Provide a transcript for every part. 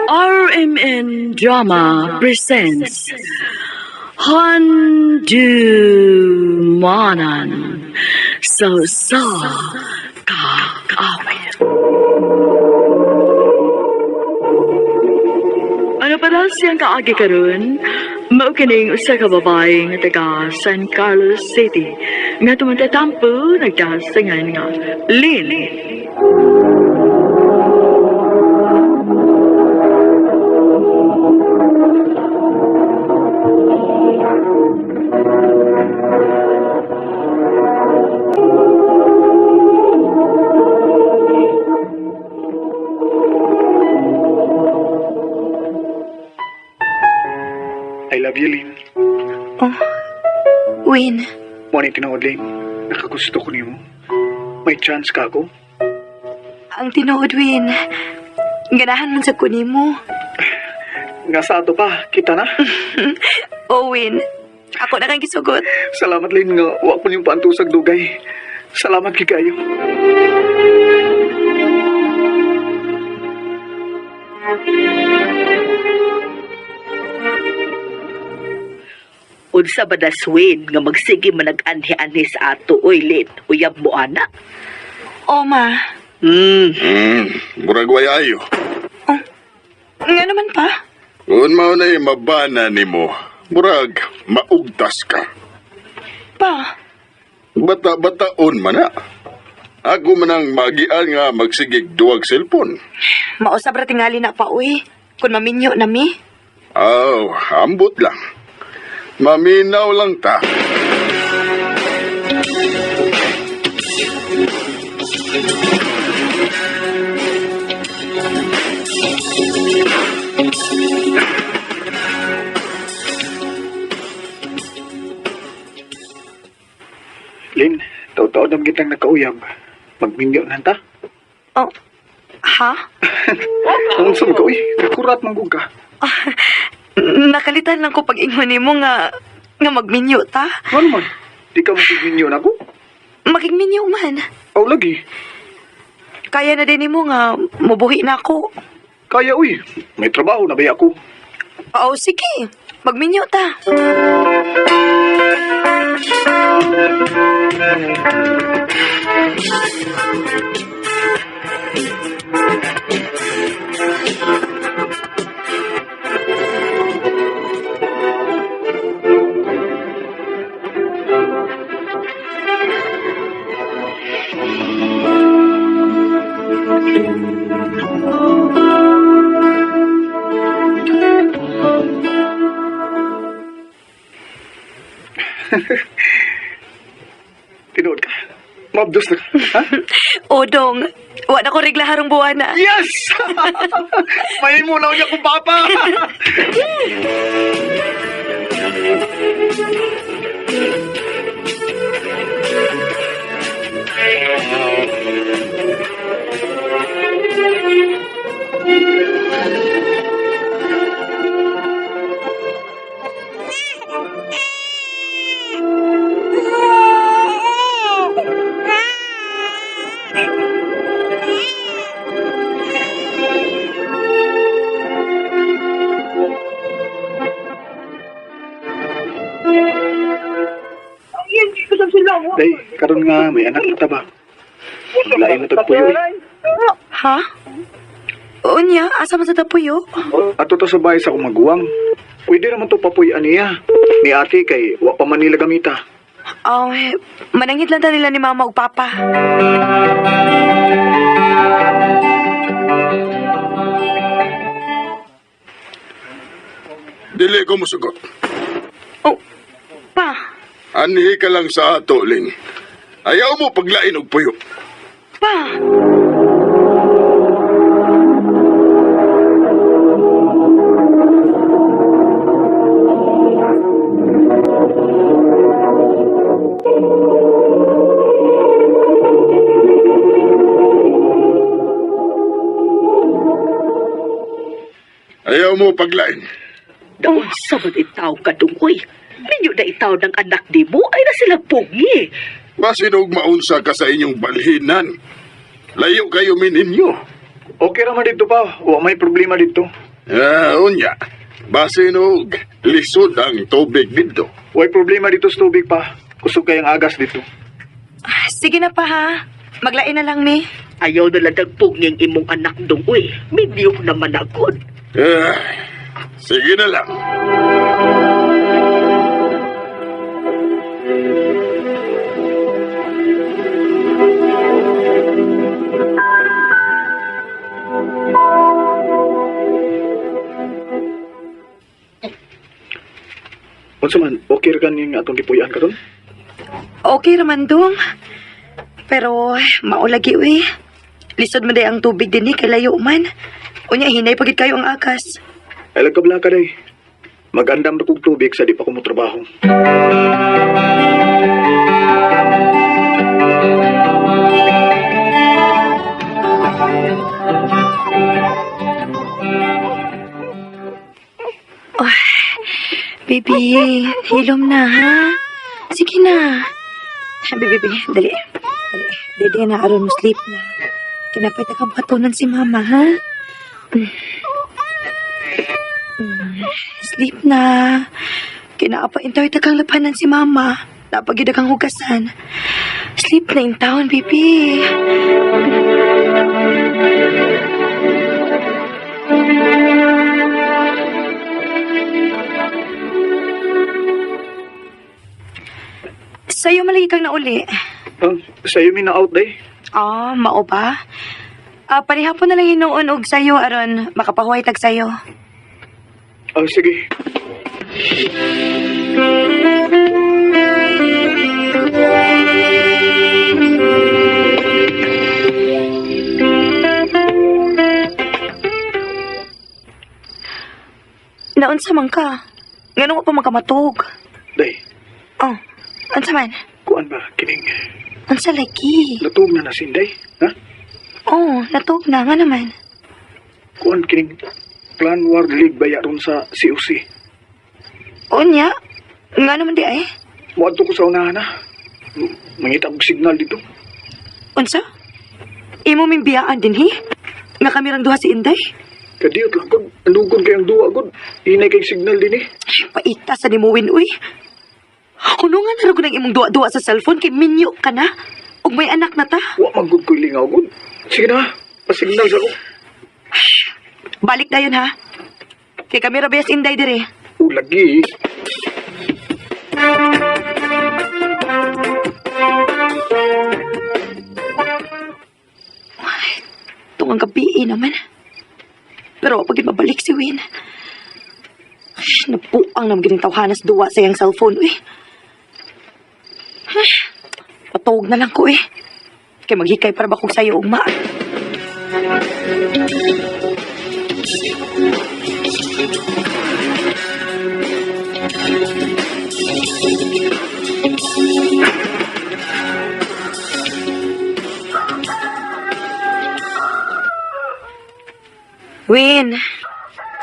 RMN Drama presents Handumanan So Kakawit. Ano pa daw siyang kaagi karon? Maukining usa ka babae nga taga San Carlos City nga tumatatampo nagdasingan nga Lynn. I love you, Lynn. Oh, Win. Morning tinood, Lynn. Nakagusto ko niyo. May chance ka ako. Ang tinuod, Win. Ganahan man sa kunin mo. Nga sa ato pa, kita na. Oh, Win. Ako na kang gisugot. Salamat, Lynn, nga wak po niyong paantusag dugay. Salamat kikayo. Unsa ba daswin nga magsige manag-anhi-anhi sa ato, oy, Lynn? Uyab mo, anak? Oh, ma. Murag wayayo. Oh, nga naman pa. Kung mao na mabana nimo, murag maugtas ka. Pa. Bata-bataon man na. Ako manang magian nga magsigig duwag cellphone. Mausab ra tingali na pa, uy. Kung maminyo na mi. Aw, ambot lang. Maminaw lang ta. Lynn, taon-taon naman kitang nakauyab. Magminyo na ta. Oh, ha? Ang saan ka, uy? Nakurat mong ka. Nakalitan lang ko pag-ingon mo nga magminyo ta. Ano man? Di ka magminyo na ako? Magigminyo man. Aw, lagi. Kaya na din mo nga mubuhi na ako. Kaya, uy. May trabaho na ba ako? Oh, sige. Magminyo ta. Tinood ka. Mabdos na ka. Ha? Odong, wala ko reglaharong buwana. Yes! May muna niya kung papa! Day, karon nga may anak na taba. Lain na tagpuyo eh. Ha? Unya, asa man sa tapuyo? Ato to sa bahay sa akong maguwang. Pwede naman to papuyan niya. Ni ate kay wa pa man nila gamita. Oh, manangit lang ta nila ni mama ug papa. Dili ko musugot. Oh, pa. Anhi ka lang sa ato, Lynn. Ayaw mo paglain og puyo. Pa. Ayaw mo paglain. Daon sabon itaw ka dungoy. Ninyo na itaw ng anak di mo ay na sila pungi. Basinog maunsa ka sa inyong balhinan. Layo kayo mininyo. Okay raman dito pa. Wa may problema dito. Unya. Base no, lisod ang tubig dito. Way problema dito sa tubig pa. Kusog kayang agas dito. Sige na pa ha. Maglain na lang mi. Ayaw na ladagpog niyang imong anak dong, uy. Medyo naman agod. Sige na lang. Unsa man, okay ra kaning atong gipuy-an karon? Okay raman dong. Pero maulagi uy. Lisod man day ang tubig din kay layo man. Unya hinay pagit kayo ang akas. Ay lagkabla ka day. Mag-andam na kong tubig sa di pa ko mo trabaho. Baby, hilom na ha. Sige na. Baby, dali. Dali na aron mo sleep na. Kinapay ta kang patunan si mama ha. Sleep na. Kinaapa-intoy ta kang lapanan si mama. Napagida kang hugasan. Sleep na in town, baby. Sa'yo malagi kang nauli. Sa'yo mi na out day. Mao ba? Panihapon na lang hinuon og sa'yo aron makapahuay tag sa'yo. Sige. Naunsa man ka? Ngano pa makamatog? Day, Unsa man? kuan ba kining Unsa lagi? natug na nasinday? Ha? Natog na nga naman. Kuan kining plan war league baya ron sa COC. Unya? Nga naman di ay? Muadto ko sa unahan na. Mangita og signal dito. Unsa? Imo min biyaan din hi? Nga kami rang duha si Inday? Kadiyot lang kod. Andugon kayang duwa kod. Hinay kay signal din eh. Paita sa nimuwin, uy. Hunungan na rin ko ng imong duwa-duwa sa cellphone kay minyo ka na. Ug may anak na ta. Wa magud ko'y lingaw gud. Sige na, pasignal sa ko. Balik na yun, ha? Kay kami rabayas Inday dire. Lagi. Tungang gabi naman. Pero pag mabalik si Win. Napuang naman gining tawhanas duwa sa iyang cellphone, uy. Patawag na lang ko, eh. Kay maghikay para ba kong sayo ugma.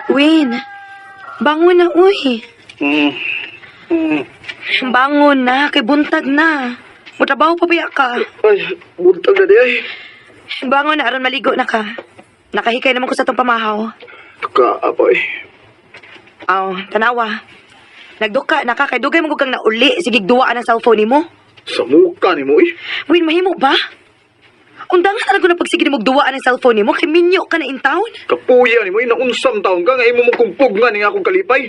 Win. Bangon na, uy. Bangon na, kay buntag na. Mutrabaho pa ba ka? Ay, buntag na di ay. Bangon na, aron maligo na ka. Nakahikay naman ko sa itong pamahaw. Kaapoy. Tanawa. Nagduka na ka, kay dugay mo kang nauli. Sige, duwaan ang cellphone ni mo. Sa muka ni mo eh. Win, mahimo ba? Undangan na ko na pagsige ni mo duwaan ang cellphone ni mo. Kay minyo ka na in town. Kapuya ni mo, naunsam taon ka, ngayon mo mong kumpug nga ni akong kalipay.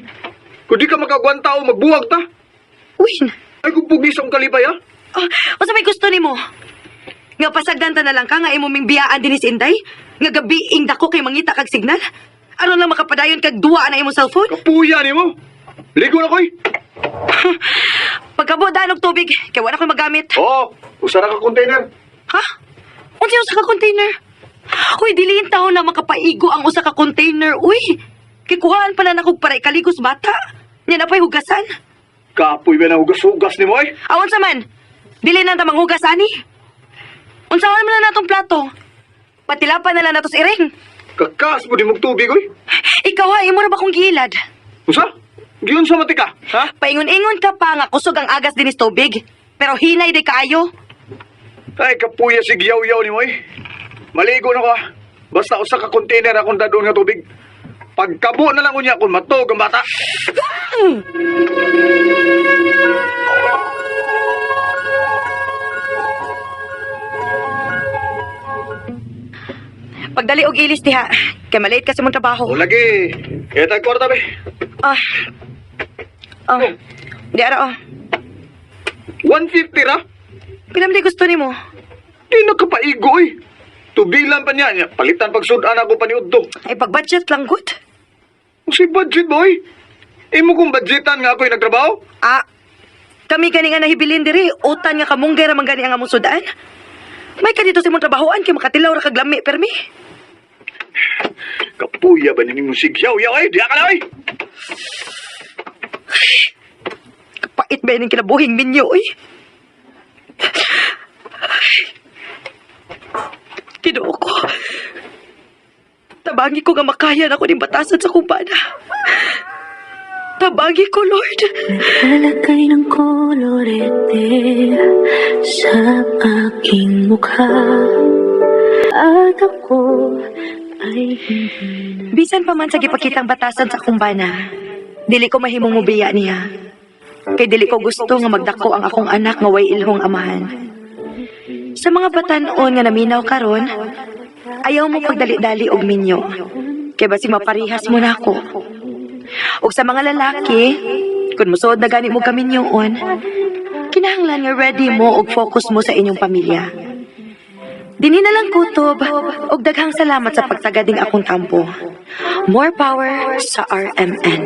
Kung di ka magkagwan tao, magbuwag ta. Win, Ay, kumpug ni sa akong kalipay, ha? o sa may gusto ni mo? Nga pasagdan ta na lang ka, nga imo ming biyaan din si Inday? Nga gabi ing dako kay mangita kag signal? Aron lang makapadayon kag duwaan na imo cellphone? Kapuya ni mo. Ligo na ko'y. Pagkabudan og tubig, kay wala ko'y magamit. Usara ka container. Ha? Unsa usa ka container? Uy, diliin taon na makapaigo ang usa ka container, uy. Kay kuhaan pala na kog para ikaligos bata. Nya na pa'y hugasan. Kapoy ba na hugas-hugas ni mo eh? Unsa man? Dili na ta manghugas ani. Unsaon man na natong plato? Patilapan na lang natos iring. Kakas mo di mong tubig, oy. Ikaw ha, imo ra ba kong gilad? Usa? Giyon sa matika, ha? Paingon-ingon ka pa nga kusog ang agas dinis tubig. Pero hinay di kaayo. Ay, kapuya si giyaw-yaw ni mo eh. Maligo na ko ah. Basta usa ka container akong dadon nga tubig. Pagkabo na lang unya kung matog ang bata. Pagdali og ilis diha. Kay malate kasi mong trabaho. O lagi. Kaya tayo kwarta be. Ah. Oh. Di ara oh. 150 ra. Pinam di gusto nimo. Di nakapaigo eh. Tubilan pa niya. Palitan pag sudan ako paniudto. Ay pag-budget lang good. Si budget boy. Imo kong budgetan nga ako'y nagtrabaho. Ah. Kami gani nga nahibilin diri, utan nga kamunggay ra man gani ang among sudan. May ka dito sa imong trabahoan kay makatilaw ra kag lami permi. Kapuya ba nining musigyaw-yaw eh? Diya ka na eh! Kapait ba yung kinabuhing minyo, oy? Ginoo ko. Tabangi ko nga makayan ako ng batasan sa kumpana. Tabangi ko, Lord. Naglalagay ng kolorete sa aking mukha at ako ay hindi Bisan pa man sa gipakitang batasan sa kumbana, dili ko mahimong mubiya niya. Kay dili ko gusto nga magdako ang akong anak nga way ilhong amahan. Sa mga batanon nga naminaw karon, ayaw mo pagdali-dali og minyo. Kay basig maparihas mo na ako. Ug sa mga lalaki, kung musuod na gani mo kaminyoon, kinahanglan nga ready mo og focus mo sa inyong pamilya. Dini na lang kutob, og daghang salamat sa pagsagading akong tampo. More power sa RMN.